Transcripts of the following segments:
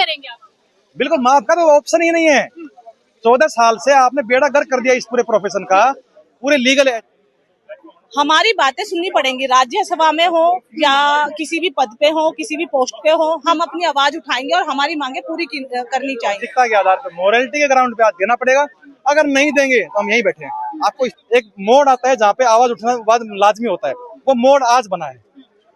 करेंगे आप? बिल्कुल माफ का तो ऑप्शन ही नहीं है। 14 साल से आपने बेड़ा गर्क कर दिया इस पूरे प्रोफेशन का, पूरे लीगल है। हमारी बातें सुननी पड़ेंगी, राज्यसभा में हो या किसी भी पद पे हो, किसी भी पोस्ट पे हो, हम अपनी आवाज उठाएंगे और हमारी मांगे पूरी करनी चाहिए। नैतिकता के आधार पर, मोरालिटी के ग्राउंड पे आज देना पड़ेगा। अगर नहीं देंगे तो हम यहीं बैठे हैं। आपको एक मोड़ आता है जहाँ पे आवाज उठाना बाद लाजमी होता है, वो मोड़ आज बना है।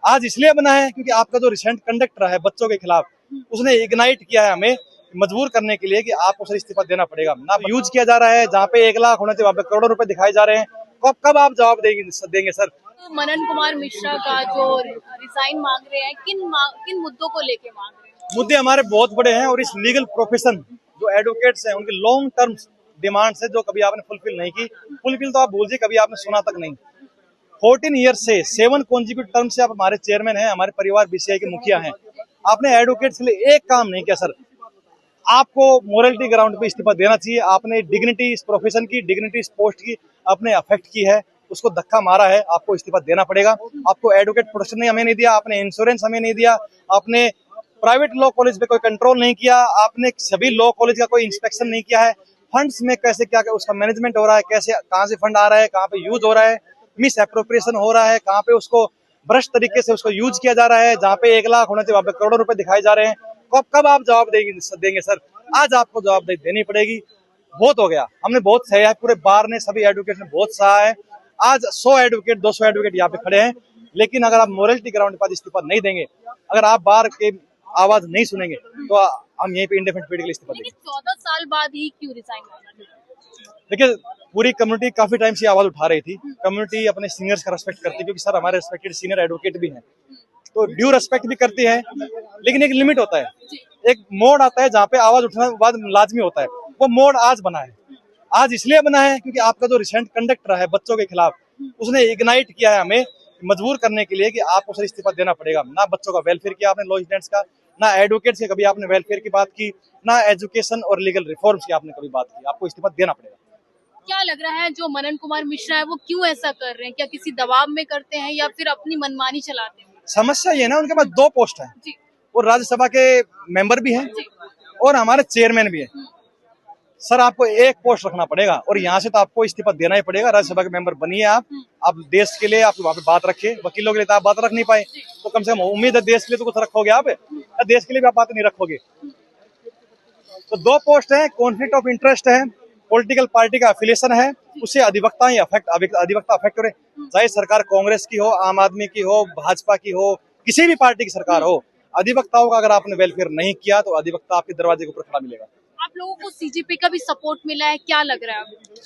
आज इसलिए बना है क्योंकि आपका जो रिसेंट कंडक्ट रहा है बच्चों के खिलाफ, उसने इग्नाइट किया है हमें मजबूर करने के लिए कि आपको सर इस्तीफा देना पड़ेगा। ना यूज किया जा रहा है, जहाँ पे 1 लाख होना चाहिए वहाँ पे करोड़ों रुपए दिखाए जा रहे हैं। कब आप जवाब देंगे सर? मनन कुमार मिश्रा का जो रिजाइन मांग रहे हैं, किन मुद्दों को लेके मांग रहे हैं? मुद्दे हमारे बहुत बड़े हैं और इस लीगल प्रोफेशन जो एडवोकेट्स हैं उनकी लॉन्ग टर्म डिमांड्स है जो कभी आपने फुलफिल नहीं की। फुलफिल तो आप बोलिए कभी आपने सुना तक नहीं। 14 ईयर से 7 कॉन्जिक्यूटिव टर्म से आप हमारे चेयरमैन हैं, हमारे परिवार बीसीआई के मुखिया हैं। आपने एडवोकेट्स के लिए एक काम नहीं किया सर। आपको मोरालिटी ग्राउंड पे इस्तीफा देना चाहिए। आपने डिग्निटी इस प्रोफेशन की, डिग्निटी इस पोस्ट की आपने अफेक्ट की है, उसको धक्का मारा है, आपको इस्तीफा देना पड़ेगा। आपको एडवोकेट प्रोटेक्शन ने हमें नहीं दिया, आपने इंश्योरेंस हमें नहीं दिया, आपने प्राइवेट लॉ कॉलेज पे कोई कंट्रोल नहीं किया, आपने सभी लॉ कॉलेज का कोई इंस्पेक्शन नहीं किया है। फंड्स में कैसे क्या उसका मैनेजमेंट हो रहा है, कैसे कहाँ से फंड आ रहा है, कहाँ पे यूज हो रहा है, मिस एप्रोप्रिएशन हो रहा है, कहाँ पे उसको भ्रष्ट तरीके से उसको यूज किया जा रहा है। जहाँ पे 1 लाख होना चाहिए वहाँ पे करोड़ों रुपए दिखाए जा रहे हैं। कब आप जवाब देंगे सर? आज आपको जवाब देनी पड़ेगी। बहुत हो गया, हमने बहुत सहा है, पूरे बार ने, सभी एडवोकेट ने बहुत सहा है। आज 100 एडवोकेट 200 एडवोकेट यहाँ पे खड़े हैं, लेकिन अगर आप मोरालिटी ग्राउंड पर इस्तीफा नहीं देंगे, अगर आप बार के आवाज नहीं सुनेंगे तो हम यहीं पे इंडेफिनिट पीरियड के लिए इस्तीफा देंगे। 14 साल बाद ही क्यों रिजाइन करना? देखिए, पूरी कम्युनिटी काफी टाइम से आवाज उठा रही थी। कम्युनिटी अपने सीनियर्स का रेस्पेक्ट करती है, क्योंकि सर हमारे रेस्पेक्टेड सीनियर एडवोकेट भी हैं, तो ड्यू रेस्पेक्ट भी करती है, लेकिन एक लिमिट होता है, एक मोड़ आता है जहाँ पे आवाज उठाना बाद लाजमी होता है। वो मोड़ आज बना है। आज इसलिए बना है क्योंकि आपका जो रिसेंट कंडक्ट रहा है बच्चों के खिलाफ, उसने इग्नाइट किया है हमें मजबूर करने के लिए कि आपको सर इस्तीफा देना पड़ेगा। ना बच्चों का वेलफेयर किया आपने लॉ स्टूडेंट्स का, ना एडवोकेट्स के कभी आपने वेलफेयर की बात की, ना एजुकेशन और लीगल रिफॉर्म्स की आपने कभी बात की। आपको इस्तीफा देना पड़ेगा। क्या लग रहा है जो मनन कुमार मिश्रा है वो क्यों ऐसा कर रहे हैं? क्या किसी दबाव में करते हैं या फिर अपनी मनमानी चलाते हैं? समस्या ये ना, उनके पास 2 पोस्ट है, जी वो राज्यसभा के मेंबर भी हैं और हमारे चेयरमैन भी हैं। सर आपको एक पोस्ट रखना पड़ेगा और यहाँ से तो आपको इस्तीफा देना ही पड़ेगा। राज्यसभा के मेंबर बनिए आप देश के लिए आप वहाँ पे बात रखिए। वकीलों के लिए तो आप बात रख नहीं पाए, तो कम से कम उम्मीद है देश के लिए तो कुछ रखोगे आप, या देश के लिए भी आप बात नहीं रखोगे। तो 2 पोस्ट है, कॉन्फ्लिक्ट ऑफ इंटरेस्ट है, पॉलिटिकल पार्टी का एफिलिएशन है, उससे अधिवक्ता अफेक्ट हो रहे। चाहे सरकार कांग्रेस की हो, आम आदमी की हो, भाजपा की हो, किसी भी पार्टी की सरकार हो, अधिवक्ताओं का अगर आपने वेलफेयर नहीं किया तो अधिवक्ता आपके दरवाजे के ऊपर खड़ा मिलेगा। आप लोगों को सीजेपी का भी सपोर्ट मिला है, क्या लग रहा है आपको?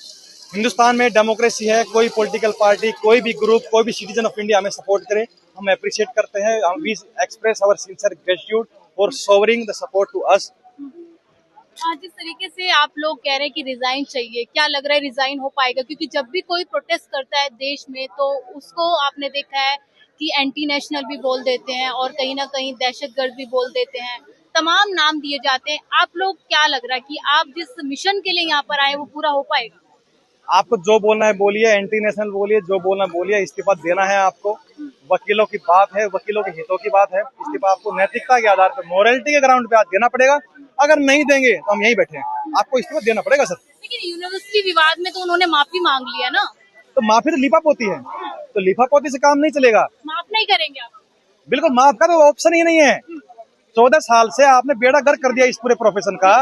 हिंदुस्तान में डेमोक्रेसी है, कोई पॉलिटिकल पार्टी, कोई भी ग्रुप, कोई भी सिटीजन ऑफ इंडिया हमें सपोर्ट करे, हम अप्रिशिएट करते हैं। We express our sincere gratitude for showering the support to us. जिस तरीके से आप लोग कह रहे हैं कि रिजाइन चाहिए, क्या लग रहा है रिजाइन हो पाएगा? क्योंकि जब भी कोई प्रोटेस्ट करता है देश में तो उसको आपने देखा है कि एंटी नेशनल भी बोल देते हैं और कहीं ना कहीं दहशतगर्द भी बोल देते हैं, तमाम नाम दिए जाते हैं। आप लोग क्या लग रहा है कि आप जिस मिशन के लिए यहाँ पर आए वो पूरा हो पाएगा? आपको जो बोलना है बोलिए, एंटी नेशनल बोलिए, जो बोलना है बोलिए, इस्तीफा देना है आपको। वकीलों की बात है, वकीलों के हितों की बात है, इस्तीफा आपको नैतिकता के आधार पर, मोरालिटी के ग्राउंड पे आज देना पड़ेगा। अगर नहीं देंगे तो हम यहीं बैठे हैं। आपको इस्तीफा देना पड़ेगा सर। लेकिन यूनिवर्सिटी विवाद में तो उन्होंने माफी मांग लिया ना। तो माफी तो लिपापोती है, तो लिपापोती से काम नहीं चलेगा। माफ नहीं करेंगे आप? बिल्कुल माफ का तो ऑप्शन ही नहीं है। 14 साल से आपने बेड़ा गर्क कर दिया इस पूरे प्रोफेशन का,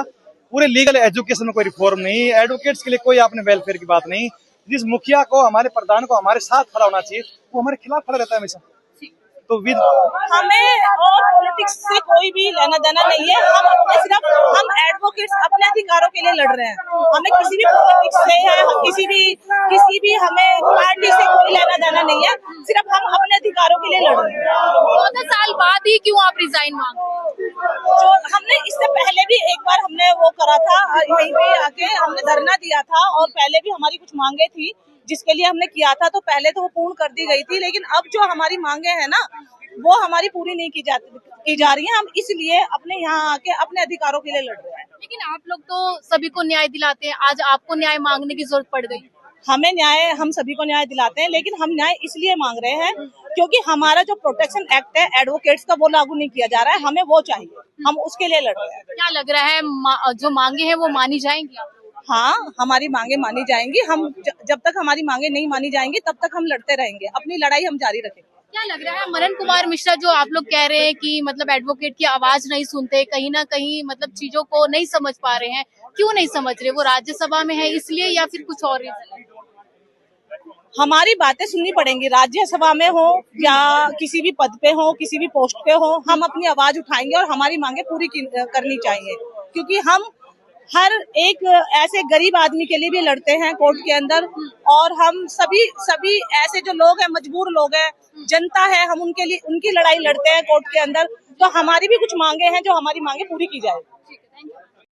पूरे लीगल एजुकेशन में कोई रिफॉर्म नहीं, एडवोकेट्स के लिए कोई आपने वेलफेयर की बात नहीं। जिस मुखिया को, हमारे प्रधान को हमारे साथ खड़ा होना चाहिए, वो हमारे खिलाफ खड़ा रहता है हमेशा। तो हमें और पॉलिटिक्स से कोई भी लेना देना नहीं है। हम एडवोकेट्स अपने अधिकारों के लिए लड़ रहे हैं। हमें किसी भी पॉलिटिक्स से है, किसी भी हमें पार्टी से कोई लेना देना नहीं है। सिर्फ हम अपने अधिकारों के लिए लड़ रहे हैं। 14 साल बाद ही क्यों आप रिजाइन मांग? जो हमने इससे पहले भी एक बार हमने वो करा था, यहीं पे आके हमने धरना दिया था और पहले भी हमारी कुछ मांगे थी जिसके लिए हमने किया था, तो पहले तो वो पूर्ण कर दी गई थी, लेकिन अब जो हमारी मांगे हैं ना वो हमारी पूरी नहीं की जा रही है। हम इसलिए अपने यहाँ आके अपने अधिकारों के लिए लड़ रहे हैं। लेकिन आप लोग तो सभी को न्याय दिलाते हैं, आज आपको न्याय मांगने की जरूरत पड़ गई। हम सभी को न्याय दिलाते हैं, लेकिन हम न्याय इसलिए मांग रहे हैं क्योंकि हमारा जो प्रोटेक्शन एक्ट है एडवोकेट्स का वो लागू नहीं किया जा रहा है, हमें वो चाहिए, हम उसके लिए लड़ रहे हैं। क्या लग रहा है जो मांगे हैं वो मानी जाएंगी आप? हाँ, हमारी मांगे मानी जाएंगी। हम जब तक हमारी मांगे नहीं मानी जाएंगी तब तक हम लड़ते रहेंगे, अपनी लड़ाई हम जारी रखेंगे। क्या लग रहा है मदन कुमार मिश्रा जो आप लोग कह रहे हैं कि मतलब एडवोकेट की आवाज नहीं सुनते, कहीं ना कहीं मतलब चीजों को नहीं समझ पा रहे हैं, क्यों नहीं समझ रहे? वो राज्यसभा में है इसलिए या फिर कुछ और रीजन है? हमारी बातें सुननी पड़ेंगी, राज्यसभा में हो या किसी भी पद पे हो, किसी भी पोस्ट पे हो, हम अपनी आवाज उठाएंगे और हमारी मांगे पूरी करनी चाहिए। क्योंकि हम हर एक ऐसे गरीब आदमी के लिए भी लड़ते हैं कोर्ट के अंदर, और हम सभी ऐसे जो लोग हैं, मजबूर लोग हैं, जनता है, हम उनके लिए उनकी लड़ाई लड़ते हैं कोर्ट के अंदर। तो हमारी भी कुछ मांगे हैं जो हमारी मांगे पूरी की जाए।